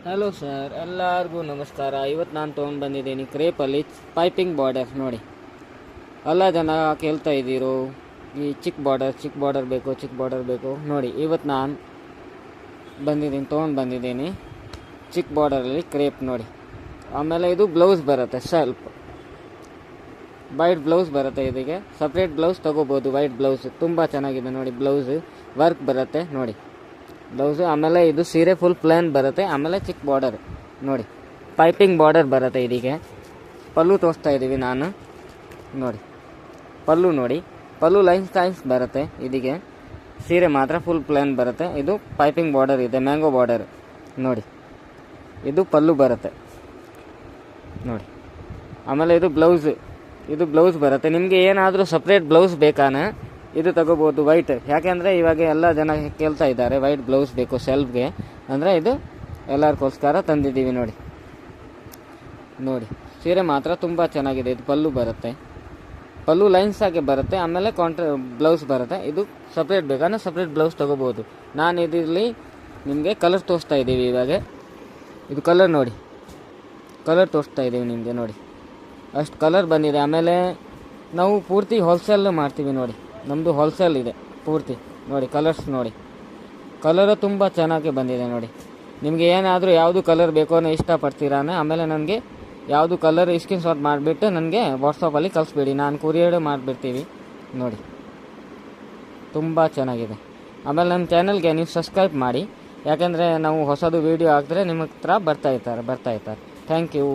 Hello sir, ಎಲ್ಲರಿಗೂ ನಮಸ್ಕಾರ. ಇವತ್ತು ನಾನು ತೊಗೊಂಡು ಬಂದಿದ್ದೀನಿ ಕ್ರೇಪಲ್ಲಿ ಪೈಪಿಂಗ್ ಬಾರ್ಡರ್. ನೋಡಿ, ಎಲ್ಲ ಜನ ಕೇಳ್ತಾ ಇದ್ದೀರೋ ಈ ಚಿಕ್ಕ ಬಾರ್ಡರ್ ಬೇಕು. ನೋಡಿ, ಇವತ್ತು ನಾನು ತೊಗೊಂಡು ಬಂದಿದ್ದೀನಿ ಚಿಕ್ಕ ಬಾರ್ಡರಲ್ಲಿ ಕ್ರೇಪ್. ನೋಡಿ, ಆಮೇಲೆ ಇದು ಬ್ಲೌಸ್ ಬರುತ್ತೆ, ಸ್ವಲ್ಪ ವೈಟ್ ಬ್ಲೌಸ್ ಬರುತ್ತೆ. ಇದಕ್ಕೆ ಸಪ್ರೇಟ್ ಬ್ಲೌಸ್ ತೊಗೋಬೋದು. ವೈಟ್ ಬ್ಲೌಸ್ ತುಂಬ ಚೆನ್ನಾಗಿದೆ. ನೋಡಿ, ಬ್ಲೌಸ್ ವರ್ಕ್ ಬರುತ್ತೆ. ನೋಡಿ ಬ್ಲೌಸು. ಆಮೇಲೆ ಇದು ಸೀರೆ ಫುಲ್ ಪ್ಲೇನ್ ಬರುತ್ತೆ. ಆಮೇಲೆ ಚಿಕ್ಕ ಬಾರ್ಡರ್ ನೋಡಿ, ಪೈಪಿಂಗ್ ಬಾರ್ಡರ್ ಬರುತ್ತೆ. ಇದಕ್ಕೆ ಪಲ್ಲು ತೋರಿಸ್ತಾ ಇದ್ದೀವಿ ನಾನು. ನೋಡಿ, ಪಲ್ಲು ಲೈನ್ಸ್ ಬರುತ್ತೆ. ಇದಕ್ಕೆ ಸೀರೆ ಮಾತ್ರ ಫುಲ್ ಪ್ಲೇನ್ ಬರುತ್ತೆ. ಇದು ಪೈಪಿಂಗ್ ಬಾರ್ಡರ್ ಇದೆ, ಮ್ಯಾಂಗೋ ಬಾರ್ಡರ್. ನೋಡಿ, ಇದು ಪಲ್ಲು ಬರುತ್ತೆ. ನೋಡಿ, ಆಮೇಲೆ ಇದು ಬ್ಲೌಸ್ ಬರುತ್ತೆ. ನಿಮಗೆ ಏನಾದರೂ ಸಪ್ರೇಟ್ ಬ್ಲೌಸ್ ಬೇಕಾನ ಇದು ತಗೋಬೋದು ವೈಟ್. ಯಾಕೆಂದರೆ ಇವಾಗ ಎಲ್ಲ ಜನ ಕೇಳ್ತಾ ಇದ್ದಾರೆ ವೈಟ್ ಬ್ಲೌಸ್ ಬೇಕು ಸೆಲ್ಫ್ಗೆ, ಅಂದರೆ ಇದು ಎಲ್ಲರಿಗೋಸ್ಕರ ತಂದಿದ್ದೀವಿ. ನೋಡಿ ಸೀರೆ ಮಾತ್ರ ತುಂಬ ಚೆನ್ನಾಗಿದೆ. ಇದು ಪಲ್ಲು ಬರುತ್ತೆ, ಪಲ್ಲು ಲೈನ್ಸ್ ಆಗಿ ಬರುತ್ತೆ. ಆಮೇಲೆ ಬ್ಲೌಸ್ ಬರುತ್ತೆ. ಇದು ಸಪ್ರೇಟ್ ಬೇಕಾದ್ರೆ ಸಪ್ರೇಟ್ ಬ್ಲೌಸ್ ತೊಗೋಬೋದು. ನಾನು ಇದರಲ್ಲಿ ನಿಮಗೆ ಕಲರ್ ತೋರಿಸ್ತಾ ಇದ್ದೀವಿ. ಇವಾಗ ಇದು ಕಲರ್ ನೋಡಿ, ಕಲರ್ ತೋರಿಸ್ತಾ ಇದ್ದೀವಿ ನಿಮಗೆ. ನೋಡಿ, ಅಷ್ಟು ಕಲರ್ ಬಂದಿದೆ. ಆಮೇಲೆ ನಾವು ಪೂರ್ತಿ ಹೋಲ್ಸೇಲ್ ಮಾಡ್ತೀವಿ. ನೋಡಿ, ನಮ್ಮದು ಹೋಲ್ಸೇಲ್ ಇದೆ ಪೂರ್ತಿ. ನೋಡಿ, ಕಲರ್ಸ್ ನೋಡಿ, ಕಲರು ತುಂಬ ಚೆನ್ನಾಗಿ ಬಂದಿದೆ. ನೋಡಿ, ನಿಮಗೆ ಏನಾದರೂ ಯಾವುದು ಕಲರ್ ಬೇಕೋ ಅನ್ನೋ ಇಷ್ಟಪಡ್ತೀರಾನೆ, ಆಮೇಲೆ ನನಗೆ ಯಾವುದು ಕಲರ್ ಸ್ಕ್ರೀನ್ ಶಾಟ್ ಮಾಡಿಬಿಟ್ಟು ನನಗೆ ವಾಟ್ಸಪ್ಪಲ್ಲಿ ಕಳಿಸ್ಬೇಡಿ, ನಾನು ಕೊರಿಯರ್ ಮಾಡಿಬಿಡ್ತೀವಿ. ನೋಡಿ, ತುಂಬ ಚೆನ್ನಾಗಿದೆ. ಆಮೇಲೆ ನನ್ನ ಚಾನಲ್ಗೆ ನೀವು ಸಬ್ಸ್ಕ್ರೈಬ್ ಮಾಡಿ, ಯಾಕೆಂದರೆ ನಾವು ಹೊಸದು ವೀಡಿಯೋ ಹಾಕಿದ್ರೆ ನಿಮ್ಮ ಹತ್ರ ಬರ್ತಾ ಇರ್ತಾರೆ. Thank you.